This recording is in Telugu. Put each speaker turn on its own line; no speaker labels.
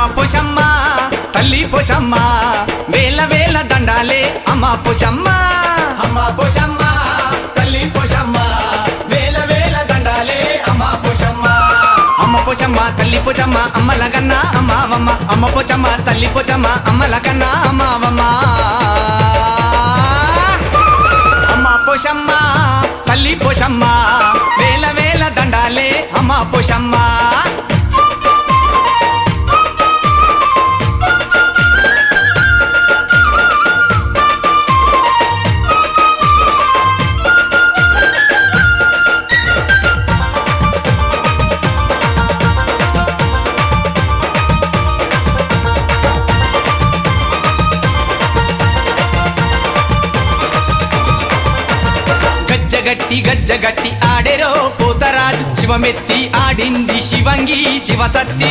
పోషమ్మ తల్లి పోషమ్మ వేల వేల దండాలే అమ్మ పోషమ్మ అమ్మ పోషమ్మ తల్లి పోషమ్మ వేల వేల దండాలే అమ్మ పోషమ్మ అమ్మ పోషమ్మ తల్లి పోషమ్మ అమ్మలగన్న అమ్మవమ్మ అమ్మ పోషమ్మ తల్లి పోషమ్మ అమ్మలగన్న అమ్మవమ్మ అమ్మ పోషమ్మ తల్లి పోషమ్మ వేల వేల దండాలే అమ్మ పోషమ్మ గజ్జగట్టి ఆడేరో పోతరాజు శివమెత్తి ఆడింది శివంగి శివసత్తి